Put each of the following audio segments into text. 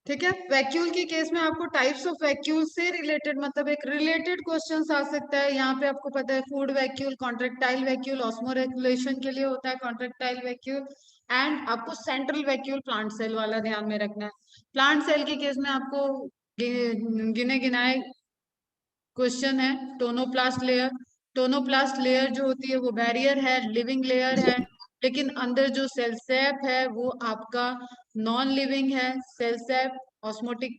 ठीक है। वैक्यूल के केस में आपको टाइप्स ऑफ वैक्यूल से रिलेटेड मतलब एक रिलेटेड क्वेश्चन आ सकता है। यहाँ पे आपको पता है food vacuole, contractile vacuole, osmo regulation के लिए होता है कॉन्ट्रेक्टाइल वैक्यूल, एंड आपको सेंट्रल वैक्यूल प्लांट सेल वाला ध्यान में रखना है। प्लांट सेल के केस में आपको गिने गिनाए क्वेश्चन है। टोनोप्लास्ट लेयर, टोनोप्लास्ट लेयर जो होती है वो बैरियर है, लिविंग लेयर है, लेकिन अंदर जो सेल सैप है वो आपका नॉन लिविंग है। सेल सैप ऑस्मोटिक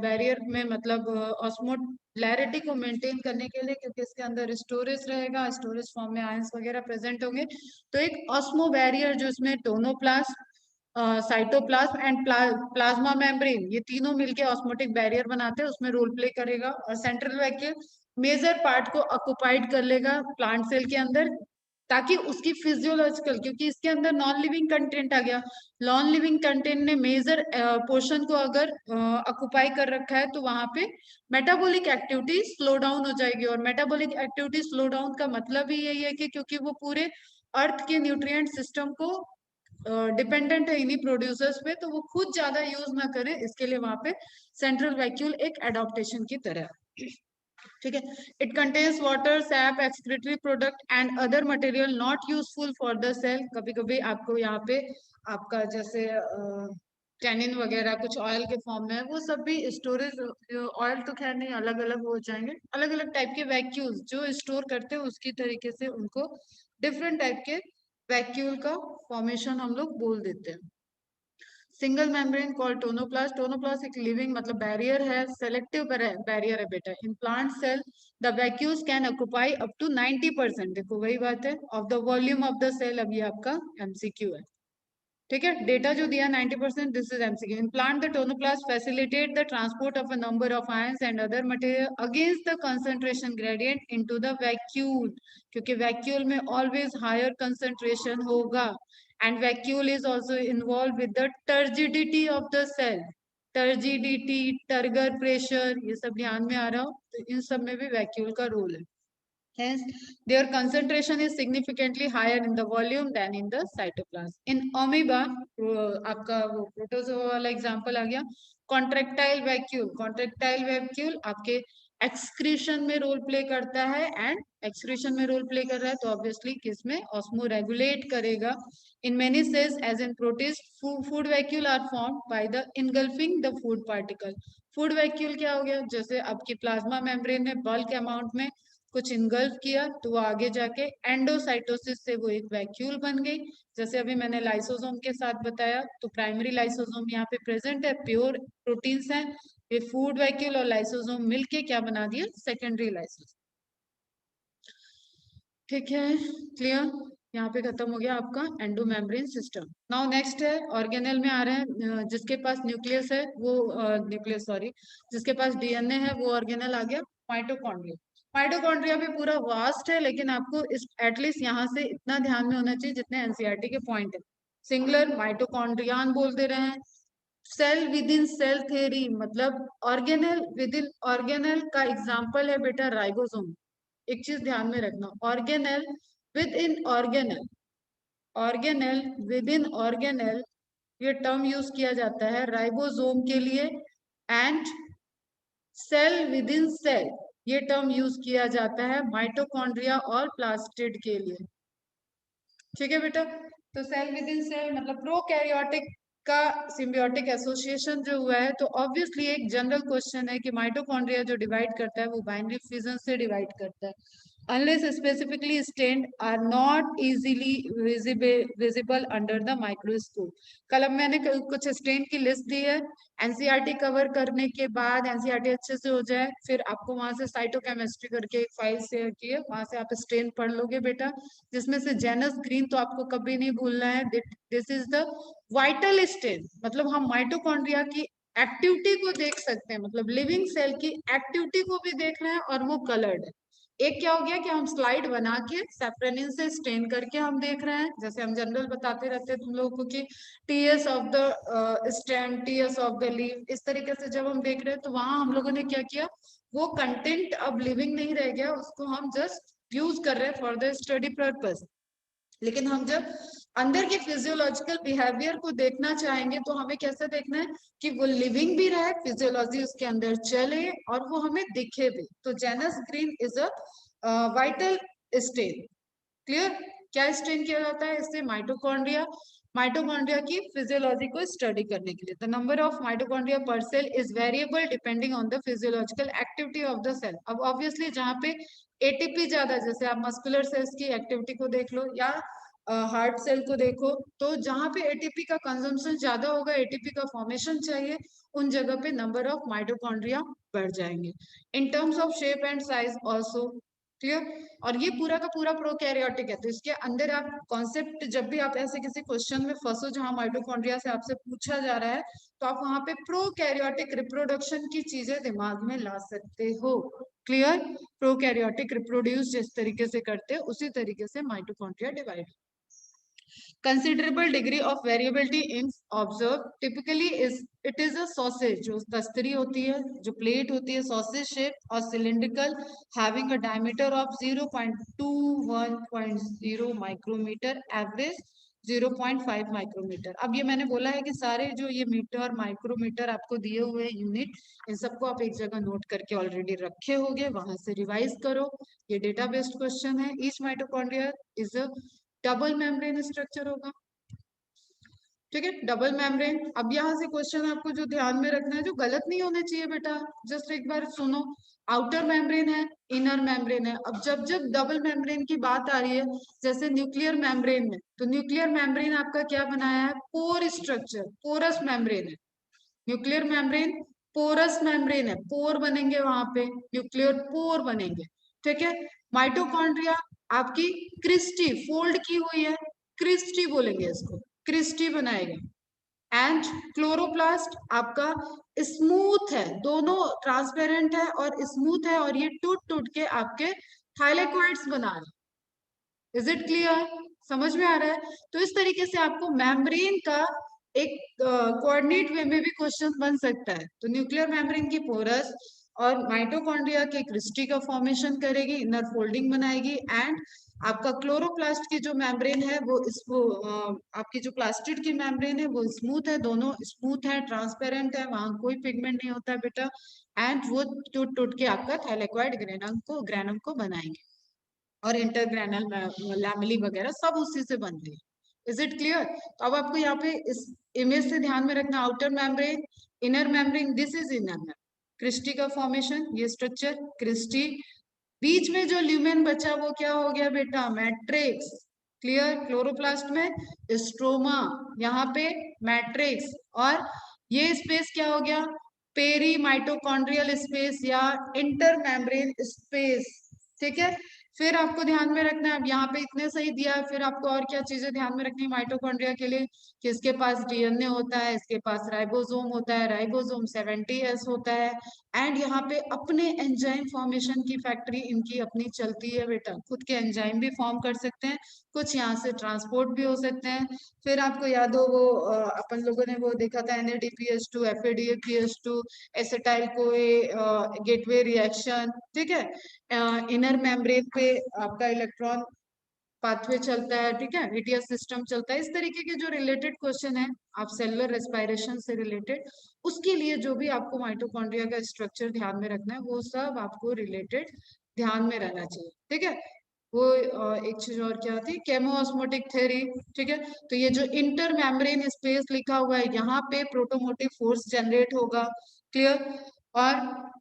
बैरियर में मतलब ऑस्मोलैरिटी को मेंटेन करने के लिए, क्योंकि इसके अंदर स्टोरेज रहेगा, स्टोरेज फॉर्म में आयंस वगैरह प्रेजेंट होंगे, तो एक ऑस्मो बैरियर जो इसमें tonoplast, cytoplasm and plasma membrane, ये तीनों मिलके ऑस्मोटिक बैरियर बनाते हैं, उसमें रोल प्ले करेगा। और सेंट्रल वैक्यूल मेजर पार्ट को ऑक्युपाइड कर लेगा प्लांट सेल के अंदर, ताकि उसकी फिजियोलॉजिकल, क्योंकि इसके अंदर नॉन लिविंग कंटेंट आ गया, नॉन लिविंग कंटेंट ने मेजर पोर्शन को अगर ऑक्युपाई कर रखा है, तो वहां पे मेटाबॉलिक एक्टिविटी स्लो डाउन हो जाएगी। और मेटाबॉलिक एक्टिविटी स्लो डाउन का मतलब ही यही है कि क्योंकि वो पूरे अर्थ के न्यूट्रिएंट सिस्टम को डिपेंडेंट है इन्हीं प्रोड्यूसर्स पे, तो वो खुद ज्यादा यूज ना करे, इसके लिए वहां पे सेंट्रल वैक्यूल एक एडॉप्टेशन की तरह। ठीक है। It contains water, sap, excretory product and other material not useful for the cell. कभी कभी आपको यहाँ पे आपका जैसे टैनिन वगैरह कुछ ऑयल के फॉर्म में है, वो सब भी स्टोरेज, ऑयल तो खैर नहीं, अलग अलग हो जाएंगे, अलग अलग टाइप के वैक्यूल्स जो स्टोर करते हैं उसकी तरीके से उनको डिफरेंट टाइप के वैक्यूल का फॉर्मेशन हम लोग बोल देते हैं। Single membrane called tonoplast, tonoplast एक लिविंग मतलब बैरियर है, सेलेक्टिव बैरियर है बेटा। In plant cell the vacuoles can occupy up to 90%, देखो वही बात है, of the volume of the cell. अब ये आपका एमसीक्यू है। ठीक है, डेटा जो दिया 90%, this is MCQ. In plant the tonoplast facilitate the transport of a number of ions and other material against the concentration gradient into the vacuole, क्योंकि vacuole में ऑलवेज हायर कंसंट्रेशन होगा, and vacuole is also involve with the turgidity of the cell. Turgidity, turgor pressure, ये सब ध्यान में आ रहा हो, तो इन सब में भी वैक्यूल का रोल है। Hence, their concentration is significantly higher in the volume than in the cytoplasm. In amoeba, आपका वो प्रोटोजोआ वाला एग्जांपल आ गया। कॉन्ट्रेक्टाइल वैक्यूल, कॉन्ट्रेक्टाइल वैक्यूल आपके एक्सक्रीशन में रोल प्ले करता है, एंड एक्सक्रीशन में रोल प्ले कर रहा है तो ऑब्वियसली किसमें, ऑस्मो रेगुलेट करेगा। In many cells as in protist, food vacuole are formed by the engulfing the food particle. Food vacuole क्या हो गया, जैसे आपकी प्लाज्मा मेम्ब्रेन में बल्क अमाउंट में कुछ इनगल्फ किया, तो वो आगे जाके एंडोसाइटोसिस से वो एक वैक्यूल बन गई। जैसे अभी मैंने लाइसोसोम के साथ बताया, तो प्राइमरी लाइसोसोम यहाँ पे प्रेजेंट है, प्योर प्रोटीन्स हैं, ये फूड वैक्यूल और लाइसोसोम मिलके क्या बना दिया, सेकेंडरी लाइसोसोम। ठीक है, क्लियर। यहाँ पे खत्म हो गया आपका एंडोमेम्ब्रेन सिस्टम। नाउ नेक्स्ट है ऑर्गेनेल में आ रहे हैं, जिसके पास न्यूक्लियस है वो न्यूक्लियस सॉरी, जिसके पास डीएनए है वो ऑर्गेनेल आ गया, माइटोकॉन्ड्रिया। माइटोकॉन्ड्रिया भी पूरा वास्ट है, लेकिन आपको इस एटलीस्ट यहाँ से इतना ध्यान में होना चाहिए जितने एनसीईआरटी के पॉइंट है। सिंगुलर माइटोकॉन्ड्रियान बोल दे रहे हैं। Cell within cell theory मतलब ऑर्गेनेल विद इन ऑर्गेनेल का एग्जांपल है बेटा राइबोसोम। एक चीज ध्यान में रखना, organelle within organelle, organelle within organelle, ये टर्म यूज किया जाता है राइबोसोम के लिए, and cell within cell ये टर्म यूज किया जाता है माइटोकॉन्ड्रिया और प्लास्टिड के लिए। ठीक है बेटा, तो सेल विद इन सेल मतलब प्रोकैरियोटिक का सिम्बियोटिक एसोसिएशन जो हुआ है, तो ऑब्वियसली एक जनरल क्वेश्चन है कि माइटोकॉन्ड्रिया जो डिवाइड करता है वो बाइनरी फिजन से डिवाइड करता है, unless specifically stained are not easily visible under the microscope। कल अब मैंने कुछ स्टेन की लिस्ट दी है, एनसीईआरटी कवर करने के बाद एनसीईआरटी अच्छे से हो जाए, फिर आपको वहां से साइटोकेमिस्ट्री करके एक फाइल शेयर की है, वहां से आप स्टेन पढ़ लोगे बेटा, जिसमें से जेनस ग्रीन तो आपको कभी नहीं भूलना है। This is the vital stain, मतलब हम माइटोकॉन्ड्रिया की एक्टिविटी को देख सकते हैं, मतलब लिविंग सेल की एक्टिविटी को भी देख रहे हैं, और वो कलर्ड है। एक क्या हो गया कि हम स्लाइड बना के सेप्रेनिन से स्टेन करके हम देख रहे हैं, जैसे हम जनरल बताते रहते हैं तुम लोगों को कि TS of the stem, TS of the leaf, इस तरीके से जब हम देख रहे हैं, तो वहां हम लोगों ने क्या किया, वो कंटेंट अब लिविंग नहीं रह गया, उसको हम जस्ट यूज कर रहे हैं फॉर द स्टडी पर्पज। लेकिन हम जब अंदर के फिजियोलॉजिकल बिहेवियर को देखना चाहेंगे तो हमें कैसे देखना है कि वो लिविंग भी रहे, फिजियोलॉजी उसके अंदर चले और वो हमें दिखे भी। तो Janus green is a vital stain. Clear? क्या स्टेन किया जाता है इससे? माइटोकॉन्ड्रिया। माइटोकॉन्ड्रिया की फिजियोलॉजी को स्टडी करने के लिए the number of mitochondria per cell is variable depending on the physiological activity of the cell. अब ऑब्वियसली जहाँ पे एटीपी ज्यादा, जैसे आप मस्कुलर सेल्स की एक्टिविटी को देख लो या हार्ट सेल को देखो, तो जहाँ पे एटीपी का कंजम्पशन ज्यादा होगा, एटीपी का फॉर्मेशन चाहिए, उन जगह पे नंबर ऑफ माइटोकॉन्ड्रिया बढ़ जाएंगे। In terms of shape and size also. Clear? और ये पूरा का पूरा प्रोकैरियोटिक है, तो इसके अंदर आप कॉन्सेप्ट, जब भी आप ऐसे किसी क्वेश्चन में फंसो जहां माइटोकॉन्ड्रिया से आपसे पूछा जा रहा है, तो आप वहां पे प्रोकैरियोटिक रिप्रोडक्शन की चीजें दिमाग में ला सकते हो। क्लियर? प्रोकैरियोटिक रिप्रोड्यूस जिस तरीके से करते हैं उसी तरीके से mitochondria divide. considerable degree of variability in observed typically is it is a sausage, जो तस्तरी होती है, जो प्लेट होती है, sausage shape और cylindrical having a diameter of 0.21.0 micrometer, average 0.5 micrometer. अब ये मैंने बोला है कि सारे जो ये मीटर माइक्रोमीटर आपको दिए हुए यूनिट, इन सबको आप एक जगह नोट करके ऑलरेडी रखे होंगे, वहां से रिवाइज करो। ये डेटा बेस्ड क्वेश्चन है। Each mitochondria is a double membrane structure होगा। ठीक है, डबल मेम्ब्रेन। अब यहाँ से क्वेश्चन आपको जो ध्यान में रखना है, जो गलत नहीं होने चाहिए बेटा, जस्ट एक बार सुनो। आउटर मेम्ब्रेन है, इनर मेम्ब्रेन है। अब जब जब डबल मेम्ब्रेन की बात आ रही है, जैसे न्यूक्लियर मेम्ब्रेन है, तो न्यूक्लियर मेम्ब्रेन आपका क्या बनाया है? पोर स्ट्रक्चर, पोरस मेम्ब्रेन है। न्यूक्लियर मेम्ब्रेन पोरस मेम्ब्रेन है, पोर बनेंगे वहां पे, न्यूक्लियर पोर बनेंगे। ठीक है। माइटोकॉन्ड्रिया आपकी क्रिस्टी, फोल्ड की हुई है, क्रिस्टी बोलेंगे इसको, क्रिस्टी बनाएगा। एंड क्लोरोप्लास्ट आपका स्मूथ है, दोनों ट्रांसपेरेंट है और स्मूथ है, और ये टूट टूट के आपके थाइलेक्वाइड्स बना रहे। Is it clear? समझ में आ रहा है? तो इस तरीके से आपको मेम्ब्रेन का एक कोऑर्डिनेट वे में भी क्वेश्चन बन सकता है। तो न्यूक्लियर मेम्ब्रेन की पोरस और माइटोकॉन्ड्रिया के क्रिस्टी का फॉर्मेशन करेगी, इनर फोल्डिंग बनाएगी। एंड आपका क्लोरोप्लास्ट की जो मेम्ब्रेन है वो इसको आपकी जो प्लास्टिड की मेम्ब्रेन है वो स्मूथ है, दोनों स्मूथ है, ट्रांसपेरेंट है, वहां कोई पिगमेंट नहीं होता है बेटा। एंड वो टूट टूट के आपका थाइलेक्वाइड ग्रेनम को बनाएंगे, और इंटरग्रेनल लैमेली वगैरह सब उसी से बन रही है। Is it clear? तो अब आपको यहाँ पे इस इमेज से ध्यान में रखना, outer membrane, inner membrane, this is inner membrane, cristae का फॉर्मेशन, ये स्ट्रक्चर क्रिस्टी। बीच में जो ल्यूमेन बचा वो क्या हो गया बेटा? मैट्रिक्स। क्लियर? क्लोरोप्लास्ट में स्ट्रोमा, यहाँ पे मैट्रिक्स, और ये स्पेस क्या हो गया? पेरी माइटोकॉन्ड्रियल स्पेस या इंटर मेम्ब्रेन स्पेस। ठीक है। फिर आपको ध्यान में रखना है, अब यहाँ पे इतने सही दिया है, फिर आपको और क्या चीजें ध्यान में रखनी है माइटोकॉन्ड्रिया के लिए? कि इसके पास डीएनए होता है, इसके पास राइबोसोम होता है, राइबोसोम 70S होता है। एंड यहाँ पे अपने एंजाइम फॉर्मेशन की फैक्ट्री इनकी अपनी चलती है बेटा, खुद के एंजाइम भी फॉर्म कर सकते हैं, कुछ यहाँ से ट्रांसपोर्ट भी हो सकते हैं। फिर आपको याद हो वो अपन लोगों ने वो देखा था NADPH2 FADPH2 acetyl CoA gateway reaction. ठीक है। इनर मेम्ब्रेन पे आपका इलेक्ट्रॉन पाथवे चलता है, ठीक है, ETS सिस्टम चलता है। इस तरीके के जो रिलेटेड क्वेश्चन है, आप सेलुलर रेस्पिरेशन से रिलेटेड, उसके लिए जो भी आपको माइटोकॉन्ड्रिया का स्ट्रक्चर ध्यान में रखना है, वो सब आपको रिलेटेड ध्यान में रहना चाहिए। ठीक है। वो एक चीज और क्या थी? केमोऑस्मोटिक थ्योरी। ठीक है। तो ये जो इंटर मेम्ब्रेन स्पेस लिखा हुआ है, यहाँ पे प्रोटोमोटिव फोर्स जनरेट होगा। क्लियर? और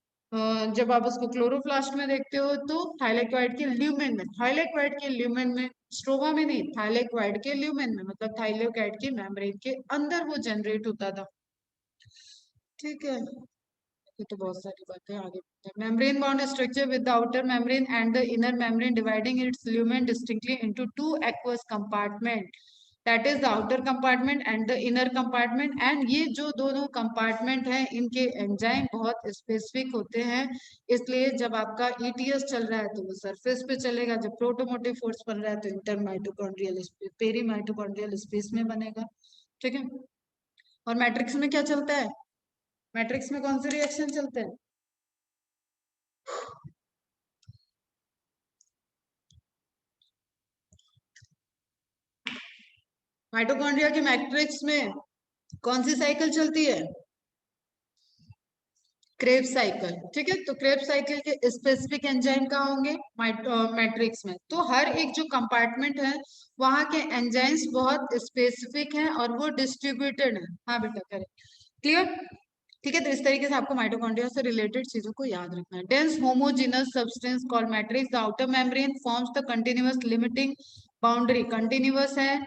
जब आप उसको क्लोरोप्लास्ट में देखते हो तो थाइलेक्वाइड के ल्यूमेन में, थाइलेक्वाइड के ल्यूमेन में, स्ट्रोमा में नहीं, थाइलेक्वाइड के ल्यूमेन में, मतलब थाइलेक्वाइड के मेम्ब्रेन के अंदर वो जनरेट होता था। ठीक है। ये तो बहुत सारी बातें आगे बढ़ते हैं। Membrane bound structure with the outer membrane and the inner membrane dividing it's lumen distinctly into two aqueous compartment, that is the outer compartment and the inner compartment. And ये जो दोनों कंपार्टमेंट हैं, इनके एंजाइम बहुत specific होते हैं, इसलिए जब आपका ETS चल रहा है तो वो सरफेस पे चलेगा, जब प्रोटोमोटिव फोर्स बन रहा है तो intermitochondrial space, perimitochondrial space में बनेगा। ठीक है। और मैट्रिक्स में क्या चलता है? मैट्रिक्स में कौन से रिएक्शन चलते हैं? माइटोकॉन्ड्रिया के मैट्रिक्स में कौन सी साइकिल चलती है? Krebs cycle. ठीक है, तो क्रेब्स साइकिल के स्पेसिफिक एंजाइम कहाँ होंगे? मैट्रिक्स में। तो हर एक जो कंपार्टमेंट है वहां के एंजाइम्स बहुत स्पेसिफिक हैं और वो डिस्ट्रीब्यूटेड है। हाँ बेटा, करेक्ट, क्लियर। ठीक है, तो इस तरीके से आपको माइटोकॉन्ड्रिया से रिलेटेड चीजों को याद रखना है। Dense homogenous substance called matrix, the outer membrane forms the continuous limiting boundary. Continuous है,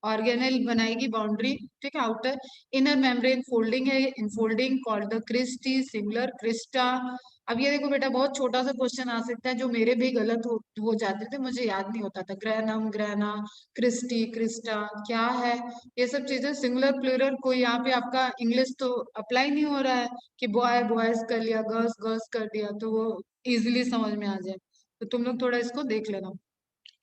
ऑर्गेनेल बनाएगी बाउंड्री। ठीक है, आउटर। इनर मेम्ब्रेन फोल्डिंग है, infolding called the cristae, similar crista. अब ये देखो बेटा, बहुत छोटा सा क्वेश्चन आ सकता है जो मेरे भी गलत हो जाते थे, मुझे याद नहीं होता था। ग्रैनम, ग्रैना, क्रिस्टी, क्रिस्टा क्या है, ये सब चीजें। सिंगुलर प्लूरल कोई यहाँ पे आपका इंग्लिश तो अप्लाई नहीं हो रहा है कि बॉय बॉयज कर लिया, गर्ल्स गर्ल्स कर दिया तो वो इजिली समझ में आ जाए। तो तुम लोग थोड़ा इसको देख लेना।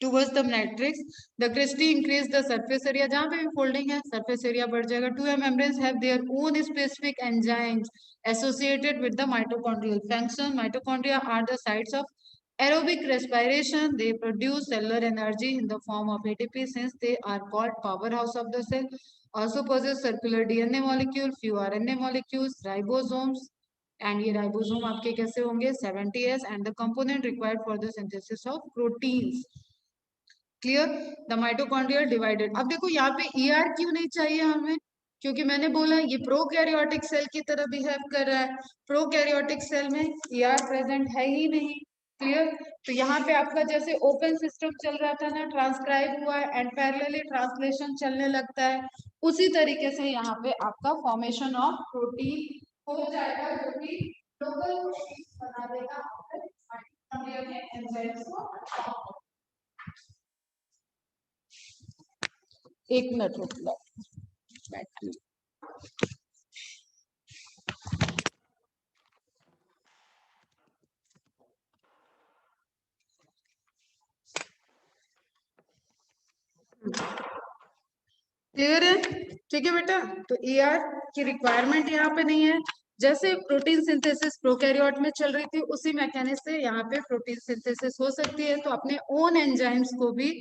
towards the matrix, the crusty increase the surface area, जहाँ पे भी फोल्डिंग है surface area बढ़ जाएगा। Two membranes have their own specific enzymes associated with the mitochondrial function. Mitochondria are the sites of aerobic respiration. They produce cellular energy in the form of ATP since they are called powerhouse of the cell. Also possess circular DNA molecule, few RNA molecules, ribosomes, and ये ribosome आपके कैसे होंगे? 70s, and the component required for the synthesis of proteins. Clear. The mitochondria divided. अब देखो यहाँ पे ER क्यों नहीं चाहिए हमें? क्योंकि मैंने बोला ये प्रोकैरियोटिक सेल की तरह बिहेव कर रहा है। प्रोकैरियोटिक सेल में ईआर प्रेजेंट है ही नहीं। क्लियर। तो यहाँ पे आपका जैसे ओपन सिस्टम चल रहा था ना, ट्रांसक्राइब हुआ है एंड पैरेलली ट्रांसलेशन चलने लगता है, उसी तरीके से यहाँ पे आपका फॉर्मेशन ऑफ प्रोटीन हो जाएगा जो कि लोकल प्रोटीन बना देगा माइटोकॉन्ड्रिया के एंजाइम्स को। एक मिनट रुक लो, बैटरी। क्लियर है? ठीक है बेटा, तो ईआर की रिक्वायरमेंट यहाँ पे नहीं है। जैसे प्रोटीन सिंथेसिस प्रोकैरियोट में चल रही थी, उसी मैकेनिज्म से यहाँ पे प्रोटीन सिंथेसिस हो सकती है। तो अपने ओन एंजाइम्स को भी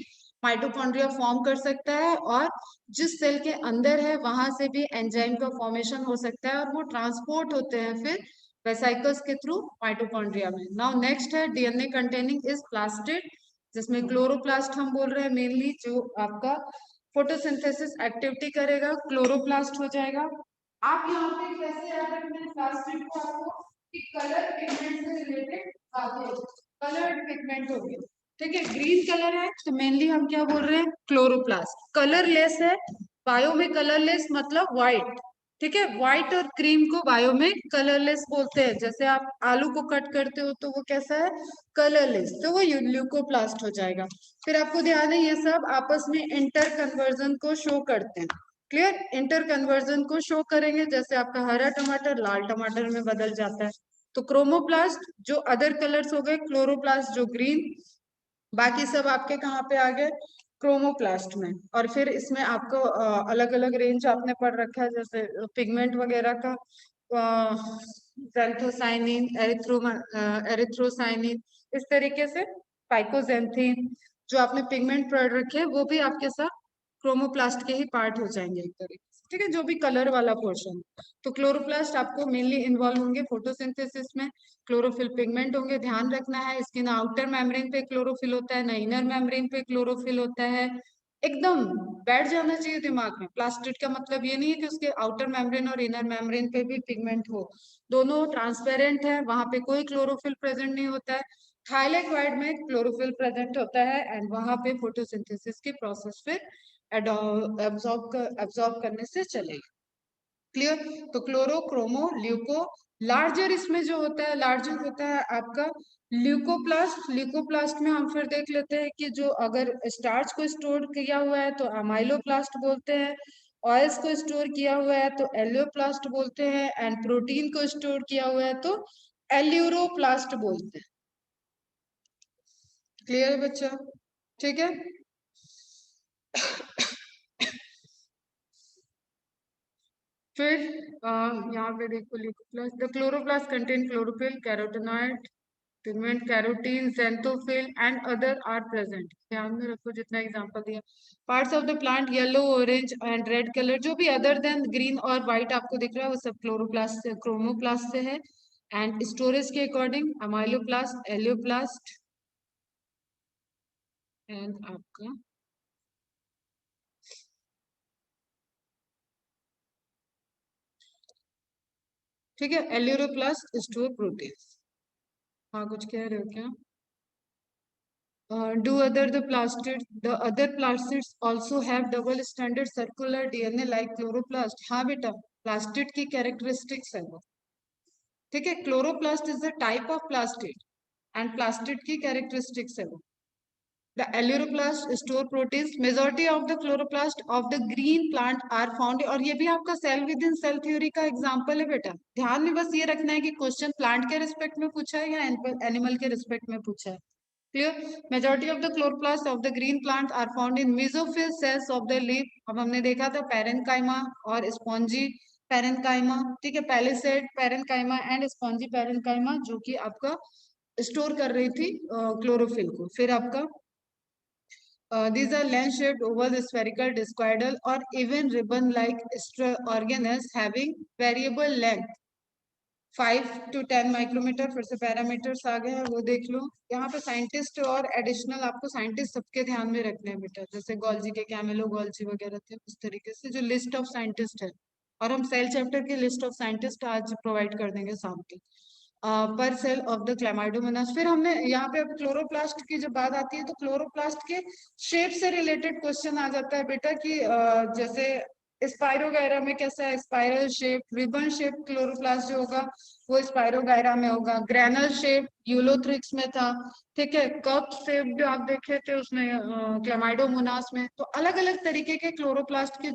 माइटोकॉन्ड्रिया फॉर्म कर सकता है, और जिस सेल के अंदर है वहां से भी एंजाइम का फॉर्मेशन हो सकता है, और वो ट्रांसपोर्ट होते हैं फिर वेसाइकल्स के थ्रू माइटोकॉन्ड्रिया में। नाउ नेक्स्ट है डीएनए कंटेनिंग इज प्लास्टिड, जिसमें क्लोरोप्लास्ट हम बोल रहे हैं मेनली, जो आपका फोटोसिंथेसिस एक्टिविटी करेगा, क्लोरोप्लास्ट हो जाएगा। आप यहाँ पे कैसे याद रखना है प्लास्टिड को आपको? कि कलर पिगमेंट से रिलेटेड बातें, कलर्ड पिगमेंट हो गए। ठीक है, ग्रीन कलर है तो मेनली हम क्या बोल रहे हैं? क्लोरोप्लास्ट। कलरलेस है, बायो में कलरलेस मतलब व्हाइट। ठीक है, व्हाइट और क्रीम को बायो में कलरलेस बोलते हैं। जैसे आप आलू को कट करते हो तो वो कैसा है? कलरलेस, तो वो ल्यूकोप्लास्ट हो जाएगा। फिर आपको ध्यान है ये सब आपस में इंटर कन्वर्जन को शो करते हैं। क्लियर, इंटर कन्वर्जन को शो करेंगे, जैसे आपका हरा टमाटर लाल टमाटर में बदल जाता है। तो क्रोमोप्लास्ट जो अदर कलर्स हो गए, क्लोरोप्लास्ट जो ग्रीन, बाकी सब आपके कहाँ पे आ गए? क्रोमोप्लास्ट में। और फिर इसमें आपको अलग अलग रेंज आपने पढ़ रखा है, जैसे पिगमेंट वगैरह का, जैंथोसाइनिन, एरिथ्रोसाइनिन, इस तरीके से पाइकोजेंथिन, जो आपने पिगमेंट पढ़ रखे हैं वो भी आपके साथ क्रोमोप्लास्ट के ही पार्ट हो जाएंगे एक तरीके से। ठीक है, जो भी कलर वाला पोर्शन। तो क्लोरोप्लास्ट आपको मेनली इन्वॉल्व होंगे फोटोसिंथेसिस में। क्लोरोफिल पिगमेंट होंगे, ध्यान रखना है इसके ना आउटर मेम्ब्रेन पे क्लोरोफिल होता है ना इनर मेम्ब्रेन पे क्लोरोफिल होता है। एकदम बैठ जाना चाहिए दिमाग में। प्लास्टिड का मतलब ये नहीं है कि उसके आउटर मेम्ब्रेन और इनर मेम्ब्रेन पे भी पिगमेंट हो, दोनों ट्रांसपेरेंट है, वहां पे कोई क्लोरोफिल प्रेजेंट नहीं होता है। थाइलेक्वाइड में क्लोरोफिल प्रेजेंट होता है एंड वहां पे फोटोसिंथेसिस की प्रोसेस फिर एब्सॉर्ब करने से चलेगी। क्लियर। तो क्लोरो, क्रोमो, ल्यूको, लार्जर इसमें जो होता है, लार्जर होता है आपका ल्यूकोप्लास्ट। ल्यूकोप्लास्ट में हम फिर देख लेते हैं कि जो अगर स्टार्च को स्टोर किया हुआ है तो अमाइलोप्लास्ट बोलते हैं, ऑयल्स को स्टोर किया हुआ है तो एलियोप्लास्ट बोलते हैं, एंड प्रोटीन को स्टोर किया हुआ है तो एल्यूरोप्लास्ट बोलते हैं। क्लियर है बच्चा? ठीक है। फिर यहाँ पे देखो leucoplast, the chloroplast contain chlorophyll, carotenoid, pigment, carotene, xanthophyll and other are present. ध्यान में रखो जितना एग्जांपल दिया। Parts of the plant yellow, orange and red colour, जो भी अदर देन ग्रीन और व्हाइट आपको दिख रहा है वो सब क्लोरोप्लास्ट से, क्रोमोप्लास्ट से है। एंड स्टोरेज के अकॉर्डिंग अमाइलोप्लास्ट, एलियोप्लास्ट एंड आपका ठीक है एलियोप्लास्ट स्टोर प्रोटीन। हाँ कुछ कह रहे हो क्या? Do the other plastids also have double stranded circular DNA like chloroplast? हाँ बेटा, प्लास्टिड की कैरेक्टरिस्टिक्स है वो। ठीक है, chloroplast is the type of plastid and plastid की कैरेक्टरिस्टिक्स है वो। The aleuroplast store proteins. Majority of the chloroplast of the green plant are found। और ये भी आपका cell within cell theory का एग्जांपल है बेटा। ध्यान में बस ये रखना है कि क्वेश्चन प्लांट के रिस्पेक्ट में पूछा है या एनिमल के रिस्पेक्ट में पूछा है। Clear? Majority of the chloroplasts of the green plant are found in mesophyll cells of the leaf। अब हमने देखा था पैरेन्काइमा और स्पॉन्जी पैरेन्काइमा। ठीक है, palisade parenchyma and spongy parenchyma, जो कि आपका स्टोर कर रही थी क्लोरोफिल को। फिर आपका these are lens shaped oval, spherical, discoidal or even ribbon like organelles having variable length 5 to 10 micrometre. फिर से पैरामीटर्स आ गए हैं वो देख लो। यहाँ पे साइंटिस्ट और एडिशनल आपको साइंटिस्ट सबके ध्यान में रखने हैं बेटा, जैसे गॉल्जी के कैमेलो गॉल्जी वगैरह थे उस तरीके से जो लिस्ट ऑफ साइंटिस्ट है। और हम सेल चैप्टर की लिस्ट ऑफ साइंटिस्ट आज प्रोवाइड कर देंगे शाम के। पर सेल ऑफ द क्लेमाइडोमोनास। फिर हमने यहाँ पे अब क्लोरोप्लास्ट की जब बात आती है तो क्लोरोप्लास्ट के शेप से रिलेटेड क्वेश्चन आ जाता है बेटा कि जैसे स्पाइरोगायरा में कैसा है, spiral shape, ribbon shape chloroplast जो होगा वो स्पाइरोगायरा में होगा। ग्रैनल शेप यूलोथ्रिक्स में था। ठीक है, कप शेप जो आप देखे थे उसमें क्लेमाइडोमोनास में। तो अलग अलग तरीके के क्लोरोप्लास्ट के